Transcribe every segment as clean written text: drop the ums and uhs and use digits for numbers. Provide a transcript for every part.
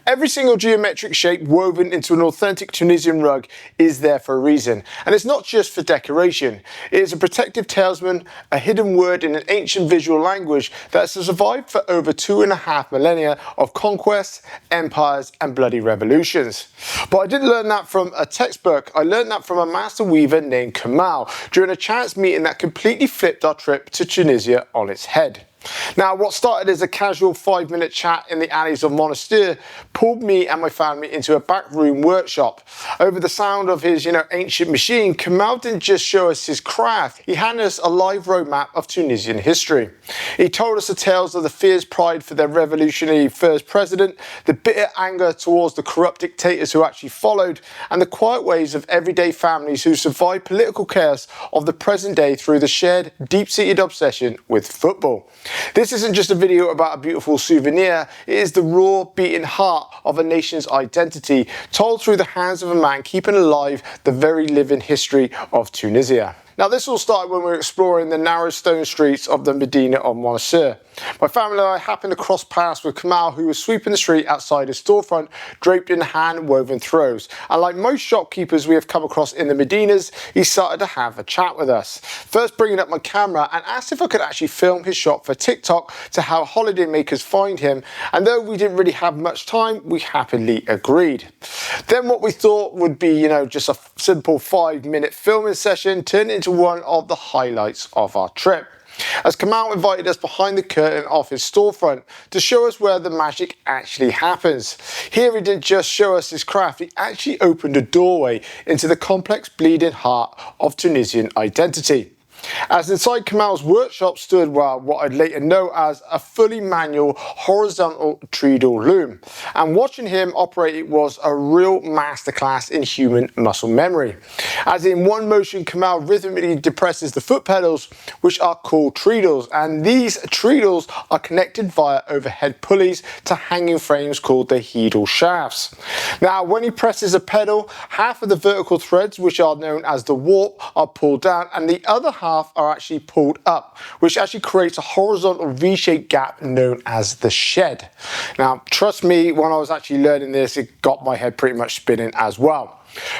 Every single geometric shape woven into an authentic Tunisian rug is there for a reason, and it's not just for decoration. It is a protective talisman, a hidden word in an ancient visual language that has survived for over 2.5 millennia of conquests, empires and bloody revolutions. But I didn't learn that from a textbook, I learned that from a master weaver named Kamel during a chance meeting that completely flipped our trip to Tunisia on its head. Now, what started as a casual 5-minute chat in the alleys of Monastir pulled me and my family into a backroom workshop. Over the sound of his, ancient machine, Kamel didn't just show us his craft, he handed us a live roadmap of Tunisian history. He told us the tales of the fierce pride for their revolutionary first president, the bitter anger towards the corrupt dictators who actually followed, and the quiet ways of everyday families who survived political chaos of the present day through the shared, deep-seated obsession with football. This isn't just a video about a beautiful souvenir, it is the raw, beating heart of a nation's identity, told through the hands of a man keeping alive the very living history of Tunisia. Now, this all started when we were exploring the narrow stone streets of the Medina of Monastir. My family and I happened to cross paths with Kamel, who was sweeping the street outside his storefront, draped in hand-woven throws. And like most shopkeepers we have come across in the Medinas, he started to have a chat with us. First bringing up my camera and asked if I could actually film his shop for TikTok to how holidaymakers find him. And though we didn't really have much time, we happily agreed. Then what we thought would be, just a simple 5-minute filming session turned into one of the highlights of our trip, as Kamel invited us behind the curtain of his storefront to show us where the magic actually happens. Here he didn't just show us his craft, he actually opened a doorway into the complex bleeding heart of Tunisian identity. As inside Kamel's workshop stood what I'd later know as a fully manual horizontal treadle loom, and watching him operate it was a real masterclass in human muscle memory. As in one motion, Kamel rhythmically depresses the foot pedals, which are called treadles, and these treadles are connected via overhead pulleys to hanging frames called the heedle shafts. Now, when he presses a pedal, half of the vertical threads, which are known as the warp, are pulled down, and the other half are actually pulled up, which actually creates a horizontal V-shaped gap known as the shed. Now, trust me, when I was actually learning this, it got my head pretty much spinning as well.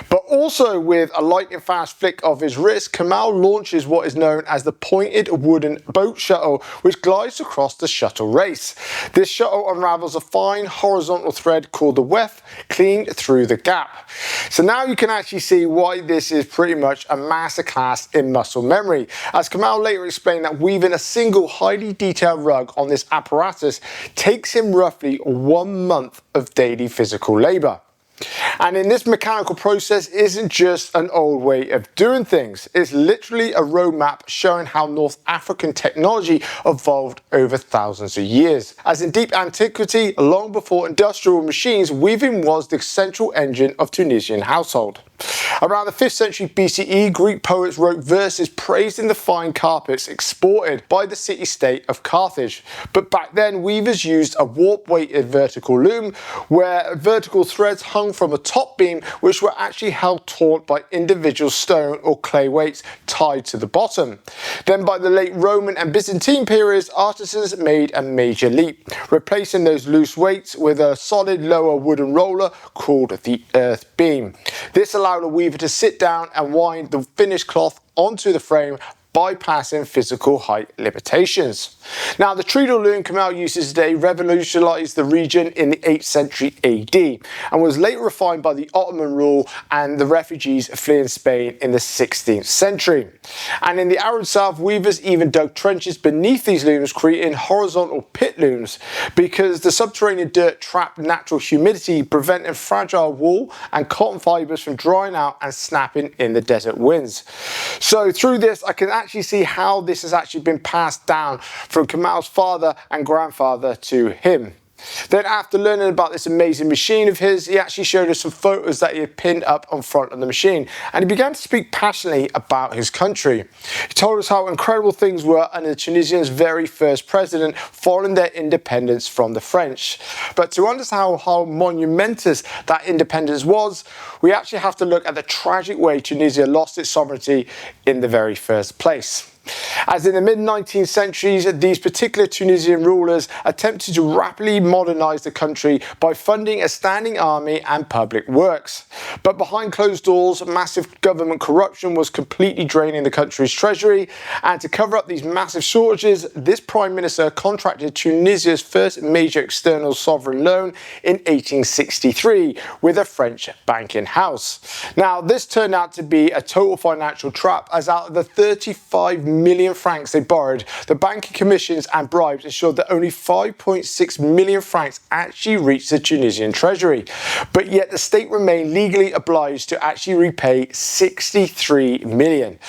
But also with a lightning fast flick of his wrist, Kamel launches what is known as the pointed wooden boat shuttle, which glides across the shuttle race. This shuttle unravels a fine horizontal thread called the weft, clean through the gap. So now you can actually see why this is pretty much a masterclass in muscle memory, as Kamel later explained that weaving a single highly detailed rug on this apparatus takes him roughly 1 month of daily physical labour. And in this mechanical process isn't just an old way of doing things, it's literally a roadmap showing how North African technology evolved over thousands of years. As in deep antiquity, long before industrial machines, weaving was the central engine of Tunisian household. Around the 5th century BCE, Greek poets wrote verses praising the fine carpets exported by the city-state of Carthage. But back then, weavers used a warp-weighted vertical loom, where vertical threads hung from a top beam, which were actually held taut by individual stone or clay weights tied to the bottom. Then by the late Roman and Byzantine periods, artisans made a major leap, replacing those loose weights with a solid lower wooden roller called the earth beam. This allowed a weaver to sit down and wind the finished cloth onto the frame, bypassing physical height limitations. Now, the treadle loom Kamel uses today revolutionized the region in the 8th century AD and was later refined by the Ottoman rule and the refugees fleeing Spain in the 16th century. And in the arid south, weavers even dug trenches beneath these looms, creating horizontal pit looms, because the subterranean dirt trapped natural humidity, preventing fragile wool and cotton fibers from drying out and snapping in the desert winds. So through this, I can actually see how this has actually been passed down from Kamel's father and grandfather to him. Then after learning about this amazing machine of his, he actually showed us some photos that he had pinned up on front of the machine, and he began to speak passionately about his country. He told us how incredible things were under Tunisia's very first president following their independence from the French. But to understand how monumentous that independence was, we actually have to look at the tragic way Tunisia lost its sovereignty in the very first place. As in the mid-19th centuries, these particular Tunisian rulers attempted to rapidly modernise the country by funding a standing army and public works. But behind closed doors, massive government corruption was completely draining the country's treasury, and to cover up these massive shortages, this Prime Minister contracted Tunisia's first major external sovereign loan in 1863 with a French banking house. Now, this turned out to be a total financial trap, as out of the 35 million francs they borrowed, the banking commissions and bribes ensured that only 5.6 million francs actually reached the Tunisian treasury. But yet the state remained legally obliged to actually repay 63 million.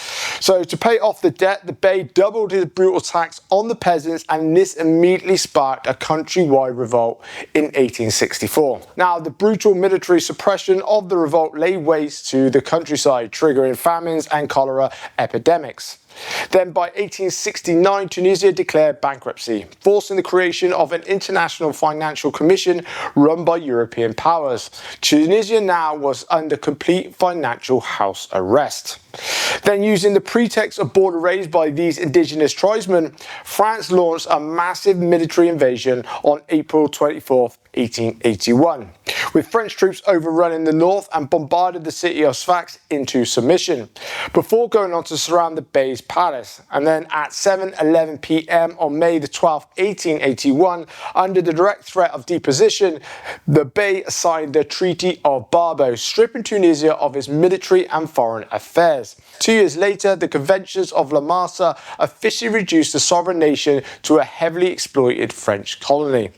So to pay off the debt, the Bey doubled his brutal tax on the peasants, and this immediately sparked a countrywide revolt in 1864. Now, the brutal military suppression of the revolt laid waste to the countryside, triggering famines and cholera epidemics. Then by 1869, Tunisia declared bankruptcy, forcing the creation of an international financial commission run by European powers. Tunisia now was under complete financial house arrest. Then, using the pretext of border raids by these indigenous tribesmen, France launched a massive military invasion on April 24th, 1881, with French troops overrunning the north and bombarded the city of Sfax into submission, before going on to surround the Beys palace. And then at 7:11 p.m. on May the 12th, 1881, under the direct threat of deposition, the Bey signed the Treaty of Barbeau, stripping Tunisia of its military and foreign affairs. 2 years later, the Conventions of La Marsa officially reduced the sovereign nation to a heavily exploited French colony.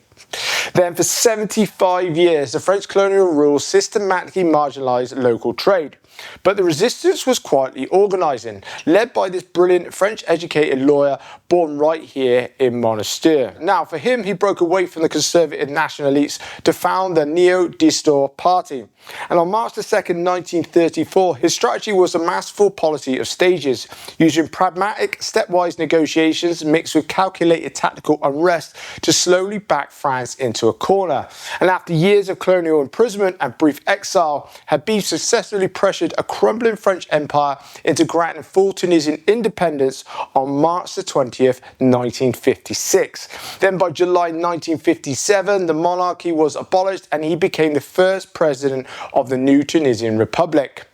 Then for 75 years, the French colonial rule systematically marginalised local trade. But the resistance was quietly organising, led by this brilliant French-educated lawyer born right here in Monastir. Now, for him, he broke away from the conservative national elites to found the Neo-Distor Party. And on March 2nd, 1934, his strategy was a masterful policy of stages, using pragmatic, stepwise negotiations mixed with calculated tactical unrest to slowly back France into a corner. And after years of colonial imprisonment and brief exile, Habib successfully pressured a crumbling French empire into granting full Tunisian independence on March 20th, 1956. Then by July 1957, the monarchy was abolished and he became the first president of the new Tunisian Republic.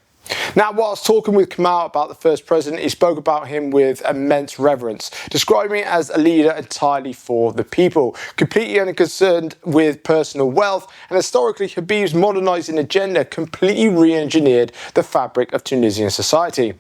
Now, whilst talking with Kamel about the first president, he spoke about him with immense reverence, describing him as a leader entirely for the people, completely unconcerned with personal wealth, and historically Habib's modernising agenda completely re-engineered the fabric of Tunisian society,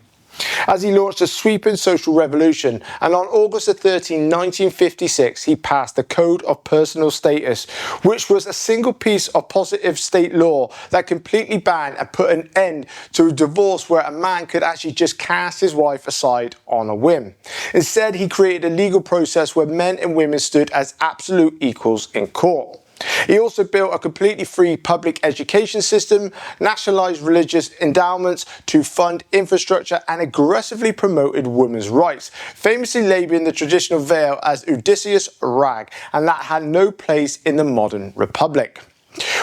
as he launched a sweeping social revolution. And on August 13, 1956, he passed the Code of Personal Status, which was a single piece of positive state law that completely banned and put an end to a divorce where a man could actually just cast his wife aside on a whim. Instead, he created a legal process where men and women stood as absolute equals in court. He also built a completely free public education system, nationalised religious endowments to fund infrastructure, and aggressively promoted women's rights, famously labelling the traditional veil as Odysseus' rag, and that had no place in the modern republic.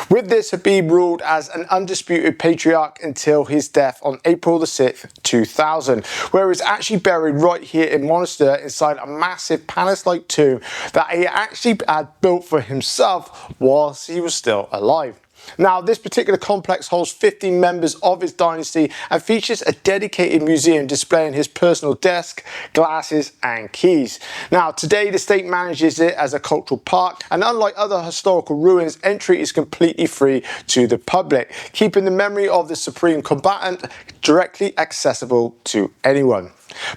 With this, Habib ruled as an undisputed patriarch until his death on April 6th, 2000, where he was actually buried right here in Monastir inside a massive palace-like tomb that he actually had built for himself whilst he was still alive. Now, this particular complex holds 15 members of his dynasty and features a dedicated museum displaying his personal desk, glasses and keys. Now, today the state manages it as a cultural park, and unlike other historical ruins, entry is completely free to the public, keeping the memory of the supreme combatant directly accessible to anyone.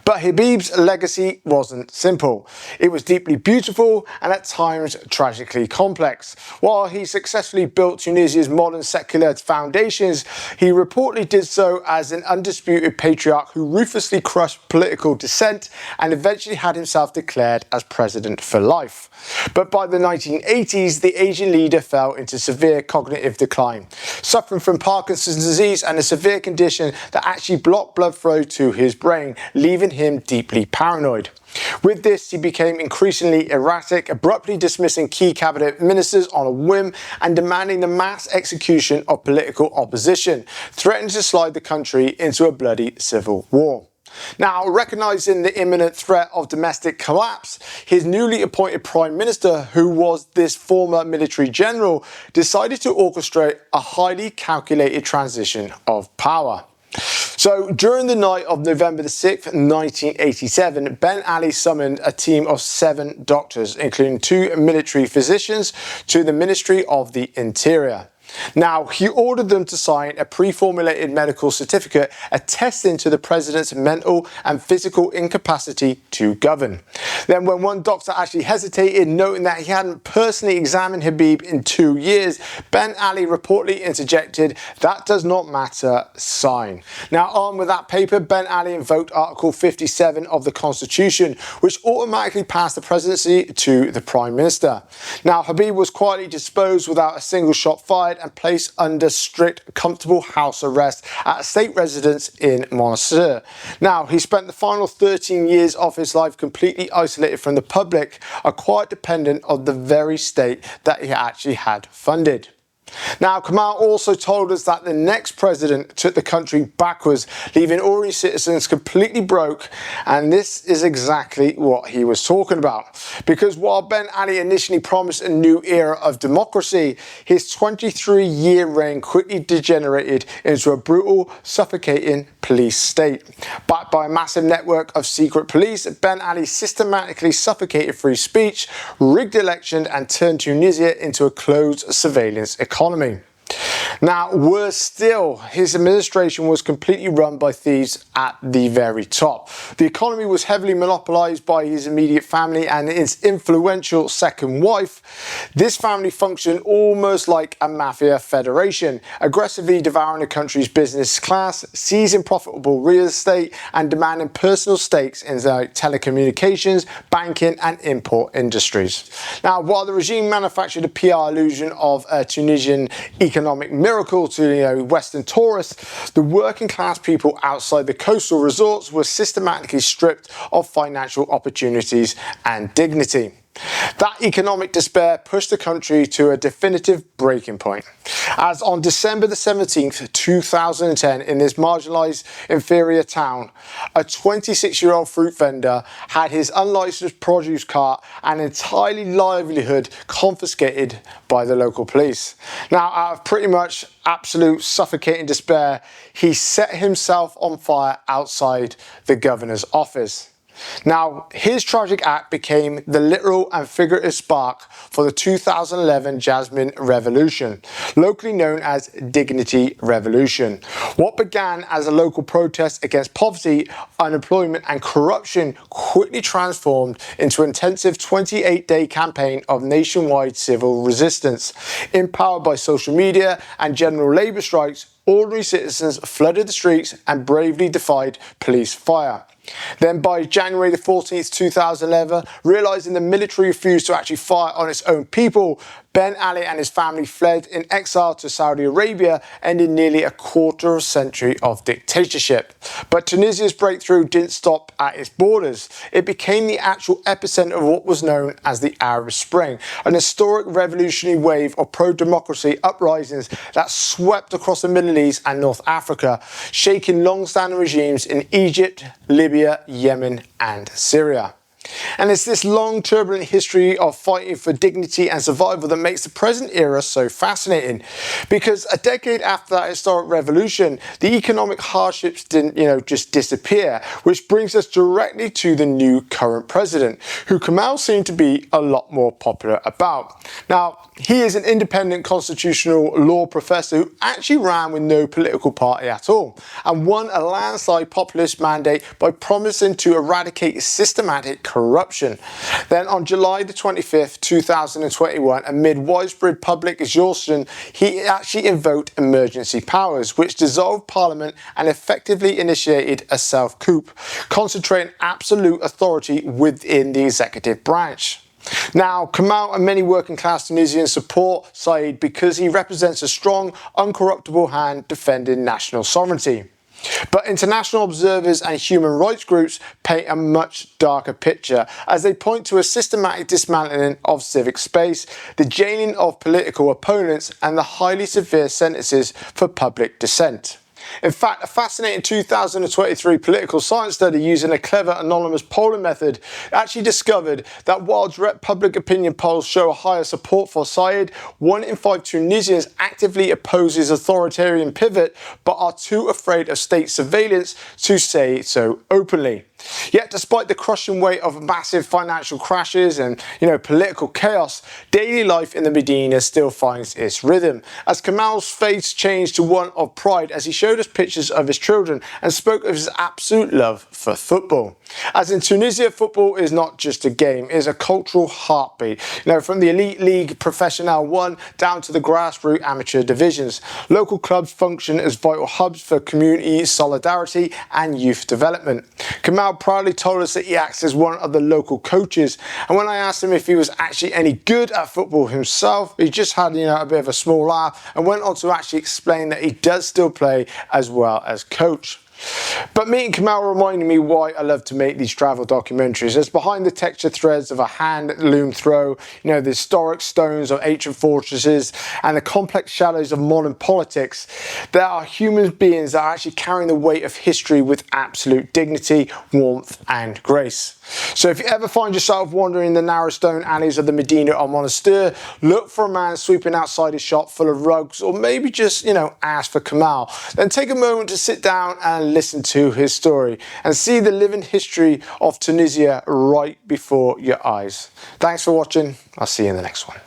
But Habib's legacy wasn't simple. It was deeply beautiful and at times tragically complex. While he successfully built Tunisia's modern secular foundations, he reportedly did so as an undisputed patriarch who ruthlessly crushed political dissent and eventually had himself declared as president for life. But by the 1980s, the Asian leader fell into severe cognitive decline, suffering from Parkinson's disease and a severe condition that actually blocked blood flow to his brain, leaving him deeply paranoid. With this, he became increasingly erratic, abruptly dismissing key cabinet ministers on a whim and demanding the mass execution of political opposition, threatening to slide the country into a bloody civil war. Now, recognising the imminent threat of domestic collapse, his newly appointed Prime Minister, who was this former military general, decided to orchestrate a highly calculated transition of power. So during the night of November the 6th, 1987, Ben Ali summoned a team of 7 doctors, including 2 military physicians, to the Ministry of the Interior. Now, he ordered them to sign a pre-formulated medical certificate attesting to the president's mental and physical incapacity to govern. Then when one doctor actually hesitated, noting that he hadn't personally examined Habib in 2 years, Ben Ali reportedly interjected, "That does not matter, sign." Now, armed with that paper, Ben Ali invoked Article 57 of the Constitution, which automatically passed the presidency to the Prime Minister. Now, Habib was quietly disposed without a single shot fired and placed under strict, comfortable house arrest at a state residence in Monastir. Now, he spent the final 13 years of his life completely isolated from the public, a quiet dependent of the very state that he actually had funded. Now, Kamel also told us that the next president took the country backwards, leaving ordinary citizens completely broke, and this is exactly what he was talking about. Because while Ben Ali initially promised a new era of democracy, his 23-year reign quickly degenerated into a brutal, suffocating police state. Backed by a massive network of secret police, Ben Ali systematically suffocated free speech, rigged elections, and turned Tunisia into a closed surveillance economy. Now, worse still, his administration was completely run by thieves at the very top. The economy was heavily monopolised by his immediate family and his influential second wife. This family functioned almost like a mafia federation, aggressively devouring the country's business class, seizing profitable real estate, and demanding personal stakes in the telecommunications, banking, and import industries. Now, while the regime manufactured a PR illusion of a Tunisian economic miracle to Western tourists, the working class people outside the coastal resorts were systematically stripped of financial opportunities and dignity. That economic despair pushed the country to a definitive breaking point, as on December the 17th, 2010, in this marginalised inferior town, a 26-year-old fruit vendor had his unlicensed produce cart and entirely livelihood confiscated by the local police. Now, out of pretty much absolute suffocating despair, he set himself on fire outside the governor's office. Now, his tragic act became the literal and figurative spark for the 2011 Jasmine revolution, locally known as Dignity Revolution. What began as a local protest against poverty, unemployment, and corruption quickly transformed into an intensive 28-day campaign of nationwide civil resistance. Empowered by social media and general labour strikes, ordinary citizens flooded the streets and bravely defied police fire. Then by January the 14th, 2011, realising the military refused to actually fire on its own people, Ben Ali and his family fled in exile to Saudi Arabia, ending nearly a quarter century of dictatorship. But Tunisia's breakthrough didn't stop at its borders. It became the actual epicentre of what was known as the Arab Spring, an historic revolutionary wave of pro-democracy uprisings that swept across the Middle East and North Africa, shaking long-standing regimes in Egypt, Libya, Yemen, and Syria. And it's this long, turbulent history of fighting for dignity and survival that makes the present era so fascinating. Because a decade after that historic revolution, the economic hardships didn't, just disappear, which brings us directly to the new current president, who Kamel seemed to be a lot more popular about. Now, he is an independent constitutional law professor who actually ran with no political party at all, and won a landslide populist mandate by promising to eradicate systematic corruption. Then on July the 25th, 2021, amid widespread public exhaustion, he actually invoked emergency powers, which dissolved parliament and effectively initiated a self-coup, concentrating absolute authority within the executive branch. Now, Kamel and many working class Tunisians support Saïed because he represents a strong, uncorruptible hand defending national sovereignty. But international observers and human rights groups paint a much darker picture, as they point to a systematic dismantling of civic space, the jailing of political opponents, and the highly severe sentences for public dissent. In fact, a fascinating 2023 political science study using a clever anonymous polling method actually discovered that while direct public opinion polls show a higher support for Saïed, 1 in 5 Tunisians actively opposes authoritarian pivot but are too afraid of state surveillance to say so openly. Yet despite the crushing weight of massive financial crashes and political chaos, daily life in the Medina still finds its rhythm, as Kamel's face changed to one of pride as he showed us pictures of his children and spoke of his absolute love for football. As in Tunisia, football is not just a game, it is a cultural heartbeat. From the elite league Professional 1 down to the grassroots amateur divisions, local clubs function as vital hubs for community solidarity and youth development. Kamel proudly told us that he acts as one of the local coaches, and when I asked him if he was actually any good at football himself, he just had a bit of a small laugh and went on to actually explain that he does still play as well as coach. But meeting Kamel reminded me why I love to make these travel documentaries, as behind the texture threads of a hand loom throw, the historic stones of ancient fortresses and the complex shadows of modern politics, there are human beings that are actually carrying the weight of history with absolute dignity, warmth and grace. So if you ever find yourself wandering the narrow stone alleys of the Medina or Monastir, look for a man sweeping outside his shop full of rugs, or maybe just, ask for Kamel. Then take a moment to sit down and listen to his story and see the living history of Tunisia right before your eyes. Thanks for watching. I'll see you in the next one.